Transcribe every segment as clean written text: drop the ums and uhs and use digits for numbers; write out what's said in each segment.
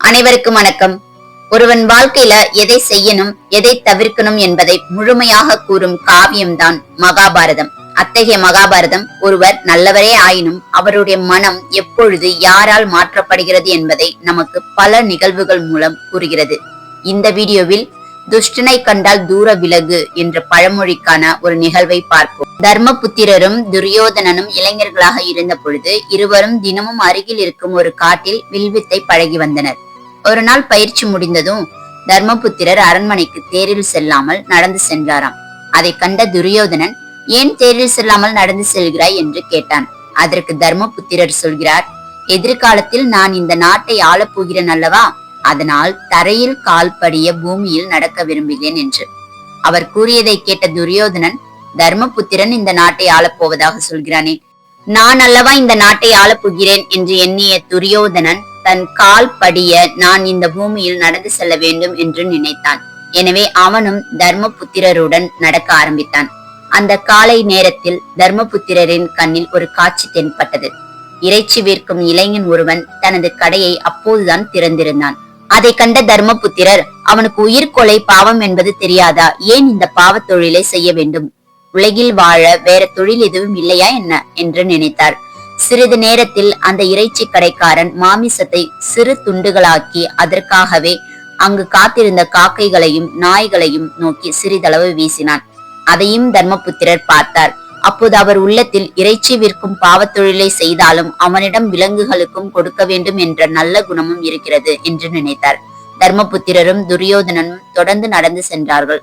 அனைவருக்கும் வணக்கம். ஒருவன் வாழ்க்கையில எதை செய்யணும் எதை தவிர்க்கணும் என்பதை முழுமையாக கூறும் காவியம்தான் மகாபாரதம். அத்தகைய மகாபாரதம் ஒருவர் நல்லவரே ஆயினும் அவருடைய மனம் எப்பொழுது யாரால் மாற்றப்படுகிறது என்பதை நமக்கு பல நிகழ்வுகள் மூலம் கூறுகிறது. இந்த வீடியோவில் துஷ்டனை கண்டால் தூர விலகு என்ற பழமொழிக்கான ஒரு நிகழ்வை பார்ப்போம். தர்மபுத்திரரும் துரியோதனனும் இளைஞர்களாக இருந்த பொழுது இருவரும் தினமும் அருகில் இருக்கும் ஒரு காட்டில் வில்வித்தை பழகி வந்தனர். ஒரு நாள் பயிற்சி முடிந்ததும் தர்மபுத்திரர் அரண்மனைக்கு தேரில் செல்லாமல் நடந்து சென்றாராம். அதை கண்ட துரியோதனன், ஏன் தேரில் செல்லாமல் நடந்து செல்கிறாய் என்று கேட்டான். அதற்கு தர்மபுத்திரர் சொல்கிறார், எதிர்காலத்தில் நான் இந்த நாட்டை ஆளப்போகிறேன் அல்லவா, அதனால் தரையில் கால் படிய பூமியில் நடக்க விரும்புகிறேன் என்று. அவர் கூறியதை கேட்ட துரியோதனன், தர்மபுத்திரன் இந்த நாட்டை ஆளப்போவதாக சொல்கிறானே, நான் அல்லவா இந்த நாட்டை ஆளப்போகிறேன் என்று எண்ணிய துரியோதனன் தன் கால் படிய நான் இந்த பூமியில் நடந்து செல்ல வேண்டும் என்று நினைத்தான். எனவே அவனும் தர்மபுத்திரருடன் நடக்க ஆரம்பித்தான். அந்த காலை நேரத்தில் தர்மபுத்திரரின் கண்ணில் ஒரு காட்சி தென்பட்டது. இறைச்சி விற்கும் இளைஞன் ஒருவன் தனது கடையை அப்போதுதான் திறந்திருந்தான். அதை கண்ட தர்மபுத்திரர், அவனுக்கு உயிர்கொலை பாவம் என்பது தெரியாதா, ஏன் இந்த பாவ தொழிலை செய்ய வேண்டும், உலகில் வாழ வேற தொழில் எதுவும் இல்லையா என்ன என்று நினைத்தார். சிறிது நேரத்தில் அந்த இறைச்சி கடைக்காரன் மாமிசத்தை சிறு துண்டுகளாக்கி அதற்காகவே அங்கு காத்திருந்த காக்கைகளையும் நாய்களையும் நோக்கி சிறிதளவு வீசினான். அதையும் தர்மபுத்திரர் பார்த்தார். அப்போது அவர் உள்ளத்தில், இறைச்சி விற்கும் பாவத் தொழிலை செய்தாலும் அவனிடம் விலங்குகளுக்கும் கொடுக்க வேண்டும் என்ற நல்ல குணமும் இருக்கிறது என்று நினைத்தார். தர்மபுத்திரரும் துரியோதனனும் தொடர்ந்து நடந்து சென்றார்கள்.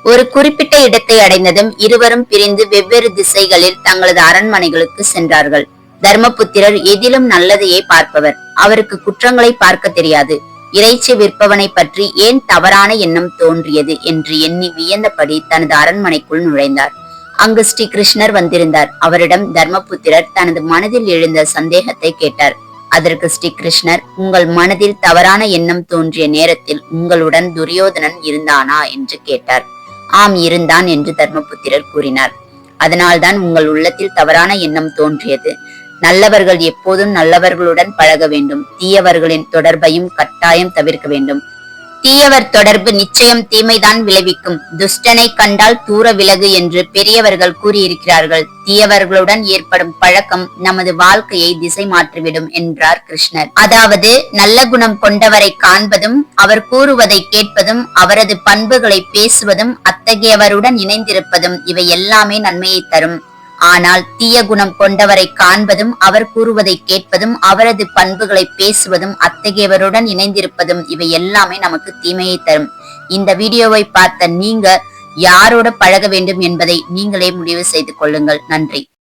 ஒரு குறிப்பிட்ட இடத்தை அடைந்ததும் இருவரும் பிரிந்து வெவ்வேறு திசைகளில் தங்களது அரண்மனைகளுக்கு சென்றார்கள். தர்மபுத்திரர் எதிலும் நல்லதையே பார்ப்பவர். அவருக்கு குற்றங்களை பார்க்க தெரியாது. இறைச்சி விற்பவனை பற்றி ஏன் தவறான எண்ணம் தோன்றியது என்று எண்ணி வியந்தபடி தனது அரண்மனைக்குள் நுழைந்தார். அங்கு ஸ்ரீ கிருஷ்ணர் வந்திருந்தார். அவரிடம் தர்மபுத்திரர் தனது மனதில் எழுந்த சந்தேகத்தை கேட்டார். அதற்கு ஸ்ரீ கிருஷ்ணர், உங்கள் மனதில் தவறான எண்ணம் தோன்றிய நேரத்தில் உங்களுடன் துரியோதனன் இருந்தானா என்று கேட்டார். ஆம், இருந்தான் என்று தர்மபுத்திரர் கூறினார். அதனால்தான் உங்கள் உள்ளத்தில் தவறான எண்ணம் தோன்றியது. நல்லவர்கள் எப்போதும் நல்லவர்களுடன் பழக வேண்டும். தீயவர்களின் தொடர்பையும் கட்டாயம் தவிர்க்க வேண்டும். தீயவர் தொடர்பு நிச்சயம் தீமைதான் விளைவிக்கும். துஷ்டனை கண்டால் தூர விலகு என்று பெரியவர்கள் கூறியிருக்கிறார்கள். தீயவர்களுடன் ஏற்படும் பழக்கம் நமது வாழ்க்கையை திசை மாற்றிவிடும் என்றார் கிருஷ்ணர். அதாவது நல்ல குணம் கொண்டவரை காண்பதும் அவர் கூறுவதை கேட்பதும் அவரது பண்புகளை பேசுவதும் அத்தகையவருடன் இணைந்திருப்பதும் இவை எல்லாமே நன்மையை தரும். ஆனால் தீய குணம் கொண்டவரை காண்பதும் அவர் கூறுவதை கேட்பதும் அவரது பண்புகளை பேசுவதும் அத்தகையவருடன் இணைந்திருப்பதும் இவை எல்லாமே நமக்கு தீமையை தரும். இந்த வீடியோவை பார்த்த நீங்க யாரோட பழக வேண்டும் என்பதை நீங்களே முடிவு செய்து கொள்ளுங்கள். நன்றி.